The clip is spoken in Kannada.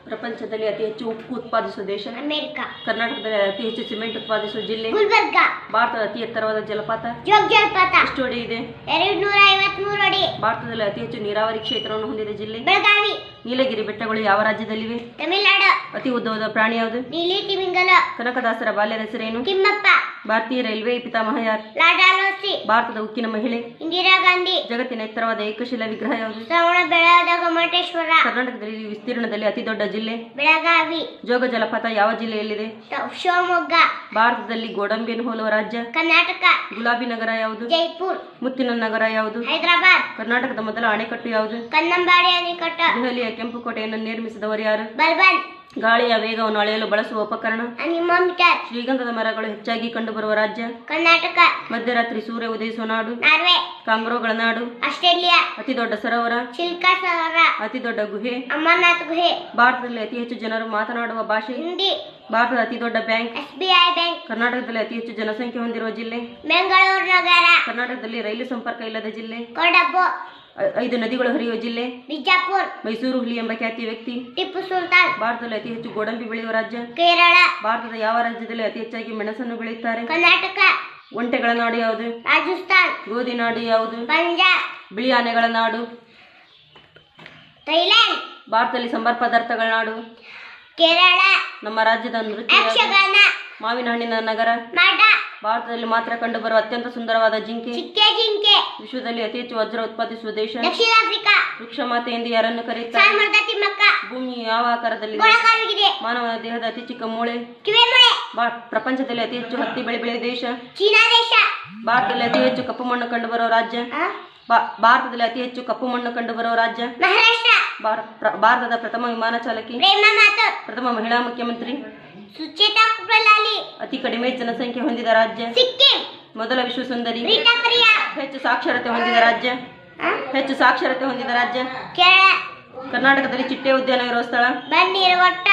ಪ್ರಪಂಚದಲ್ಲಿ ಅತಿ ಹೆಚ್ಚು ಉಕ್ಕು ಉತ್ಪಾದಿಸುವ ದೇಶ ಅಮೆರಿಕ. ಕರ್ನಾಟಕದಲ್ಲಿ ಅತಿ ಹೆಚ್ಚು ಸಿಮೆಂಟ್ ಉತ್ಪಾದಿಸುವ ಜಿಲ್ಲೆ ಗುಲ್ಬರ್ಗ. ಭಾರತದ ಅತಿ ಎತ್ತರವಾದ ಜಲಪಾತ ಜೋಗ ಜಲಪಾತ ಎಷ್ಟು ಅಡಿ ಇದೆ? 253 ಅಡಿ. ಭಾರತದಲ್ಲಿ ಅತಿ ಹೆಚ್ಚು ನೀರಾವರಿ ಕ್ಷೇತ್ರವನ್ನು ಹೊಂದಿದ ಜಿಲ್ಲೆ ಬೆಳಗಾವಿ. ನೀಲಗಿರಿ ಬೆಟ್ಟಗಳು ಯಾವ ರಾಜ್ಯದಲ್ಲಿವೆ? ತಮಿಳುನಾಡು. ಅತಿ ಉದ್ದವಾದ ಪ್ರಾಣಿ ಯಾವುದು? ನೀಲಿ ತಿಮಿಂಗಲ. ಕನಕದಾಸರ ಬಾಲ್ಯದ ಹೆಸರೇನು? ತಿಮ್ಮಪ್ಪ. ಭಾರತೀಯ ರೈಲ್ವೆ ಪಿತಾಮಹ ಯಾರು? ಲಾಡಾಲೋಸಿ. ಭಾರತದ ಉಕ್ಕಿನ ಮಹಿಳೆ? ಇಂದಿರಾ ಗಾಂಧಿ. ಜಗತ್ತಿನ ಎತ್ತರವಾದ ಏಕಶಿಲಾ ವಿಗ್ರಹ ಯಾವುದು? ಶ್ರವಣ ಬೆಳಗಾದ ಗೊಮ್ಮಟೇಶ್ವರ. ಕರ್ನಾಟಕದಲ್ಲಿ ವಿಸ್ತೀರ್ಣದಲ್ಲಿ ಅತಿ ದೊಡ್ಡ ಜಿಲ್ಲೆ? ಬೆಳಗಾವಿ. ಜೋಗ ಜಲಪಾತ ಯಾವ ಜಿಲ್ಲೆಯಲ್ಲಿದೆ? ಶಿವಮೊಗ್ಗ. ಭಾರತದಲ್ಲಿ ಗೋಡಂಬಿಯನ್ನು ಹೋಲುವ ರಾಜ್ಯ? ಕರ್ನಾಟಕ. ಗುಲಾಬಿ ನಗರ ಯಾವುದು? ಜೈಪುರ್. ಮುತ್ತಿನ ನಗರ ಯಾವುದು? ಹೈದರಾಬಾದ್. ಕರ್ನಾಟಕದ ಮೊದಲ ಅಣೆಕಟ್ಟು ಯಾವುದು? ಕನ್ನಂಬಾಡಿ ಅಣೆಕಟ್ಟು. ದೆಹಲಿಯ ಕೆಂಪು ಕೋಟೆಯನ್ನು ನಿರ್ಮಿಸಿದವರು ಯಾರು? ಬರ್ಬನ್. ಗಾಳಿಯ ವೇಗವನ್ನು ಅಳೆಯಲು ಬಳಸುವ ಉಪಕರಣ? ಅನಿಮೋಮೀಟರ್. ಶ್ರೀಗಂಧದ ಮರಗಳು ಹೆಚ್ಚಾಗಿ ಕಂಡುಬರುವ ರಾಜ್ಯ? ಕರ್ನಾಟಕ. ಮಧ್ಯರಾತ್ರಿ ಸೂರ್ಯ ಉದಯಿಸುವ ನಾಡು? ನಾರ್ವೆ. ಕಾಂಗ್ರೋಗಳ ನಾಡು? ಆಸ್ಟ್ರೇಲಿಯಾ. ಅತಿ ದೊಡ್ಡ ಸರೋವರ? ಚಿಲ್ಕಾ ಸರೋವರ. ಅತಿ ದೊಡ್ಡ ಗುಹೆ? ಅಮರನಾಥ್ ಗುಹೆ. ಭಾರತದಲ್ಲಿ ಅತಿ ಹೆಚ್ಚು ಜನರು ಮಾತನಾಡುವ ಭಾಷೆ? ಹಿಂದಿ. ಭಾರತದ ಅತಿ ದೊಡ್ಡ ಬ್ಯಾಂಕ್? SBI bank. ಕರ್ನಾಟಕದಲ್ಲಿ ಅತಿ ಹೆಚ್ಚು ಜನಸಂಖ್ಯೆ ಹೊಂದಿರುವ ಜಿಲ್ಲೆ? ಬೆಂಗಳೂರು ನಗರ. ಕರ್ನಾಟಕದಲ್ಲಿ ರೈಲು ಸಂಪರ್ಕ ಇಲ್ಲದ ಜಿಲ್ಲೆ? ಕೊಡಗು. 5 ನದಿಗಳು ಹರಿಯುವ ಜಿಲ್ಲೆ? ಬಿಜಾಪುರ್. ಮೈಸೂರು ಹುಲಿ ಎಂಬ ಖ್ಯಾತಿಯ ವ್ಯಕ್ತಿ? ಟಿಪ್ಪು ಸುಲ್ತಾನ್. ಭಾರತದಲ್ಲಿ ಅತಿ ಹೆಚ್ಚು ಗೋಡಂಬಿ ಬೆಳೆಯುವ ರಾಜ್ಯ? ಕೇರಳ. ಭಾರತದ ಯಾವ ರಾಜ್ಯದಲ್ಲಿ ಅತಿ ಹೆಚ್ಚಾಗಿ ಮೆಣಸನ್ನು ಬೆಳೆಯುತ್ತಾರೆ? ಕರ್ನಾಟಕ. ಒಂಟೆಗಳ ನಾಡು ಯಾವುದು? ರಾಜಸ್ಥಾನ್. ಗೋಧಿ ನಾಡು ಯಾವುದು? ಪಂಜಾಬ್. ಬಿಳಿ ಆನೆಗಳ ನಾಡು? ಥೈಲ್ಯಾಂಡ್. ಭಾರತದಲ್ಲಿ ಸಂಬಾರ ಪದಾರ್ಥಗಳ ನಾಡು? ಕೇರಳ. ನಮ್ಮ ರಾಜ್ಯದ ನೃತ್ಯ ಯಾವುದು? ಯಕ್ಷಗಾನ. ಮಾವಿನ ಹಣ್ಣಿನ ನಗರ? ಮಾಡ. ಭಾರತದಲ್ಲಿ ಮಾತ್ರ ಕಂಡುಬರುವ ಅತ್ಯಂತ ಸುಂದರವಾದ ಜಿಂಕೆ? ಚಿಕ್ಕೆ ಜಿಂಕೆ. ವಿಶ್ವದಲ್ಲಿ ಅತಿ ಹೆಚ್ಚು ವಜ್ರ ಉತ್ಪಾದಿಸುವ ದೇಶ? ದಕ್ಷಿಣ ಆಫ್ರಿಕಾ. ವೃಕ್ಷ ಮಾತೆ ಎಂದು ಯಾರನ್ನು ಕರೆಯುತ್ತಾರೆ? ಸಾಲ್ಮರ್ದ ತಿಮ್ಮಕ್ಕ. ಭೂಮಿ ಯಾವ ಆಕಾರದಲ್ಲಿದೆ? ಗೋಳಾಕಾರವಾಗಿದೆ. ಮಾನವನ ದೇಹದ ಅತಿ ಚಿಕ್ಕ ಮೂಳೆ? ಕಿವಿ ಮೂಳೆ. ಪ್ರಪಂಚದಲ್ಲಿ ಅತಿ ಹೆಚ್ಚು ಹತ್ತಿ ಬೆಳೆಯುವ ದೇಶ? ಚೀನಾ ದೇಶ. ಭಾರತದಲ್ಲಿ ಅತಿ ಹೆಚ್ಚು ಕಪ್ಪು ಮಣ್ಣು ಕಂಡುಬರುವ ರಾಜ್ಯ? ಭಾರತದಲ್ಲಿ ಅತಿ ಹೆಚ್ಚು ಕಪ್ಪು ಮಣ್ಣು ಕಂಡುಬರುವ ರಾಜ್ಯ? ಮಹಾರಾಷ್ಟ್ರ. ಭಾರತದ ಪ್ರಥಮ ವಿಮಾನ ಚಾಲಕಿ? ಪ್ರೇಮ ಮಾತು. ಪ್ರಥಮ ಮಹಿಳಾ ಮುಖ್ಯಮಂತ್ರಿ? ಸುಚೇತಾ ಕುಬ್ರಲಾಲಿ. ಅತಿ ಕಡಿಮೆ ಜನಸಂಖ್ಯೆ ಹೊಂದಿದ ರಾಜ್ಯ? ಸಿಕ್ಕಿಂ. ಮೊದಲ ವಿಶ್ವ ಸುಂದರಿ? ರೀಟಾ ಪರಿಯಾ. ಹೆಚ್ಚು ಸಾಕ್ಷರತೆ ಹೊಂದಿದ ರಾಜ್ಯ? ಹೆಚ್ಚು ಸಾಕ್ಷರತೆ ಹೊಂದಿದ ರಾಜ್ಯ? ಕೇರಳ. ಕರ್ನಾಟಕದಲ್ಲಿ ಚಿಟ್ಟೆ ಉದ್ಯಾನ ಇರುವ ಸ್ಥಳ? ಬನ್ನಿರಘಟ್ಟ.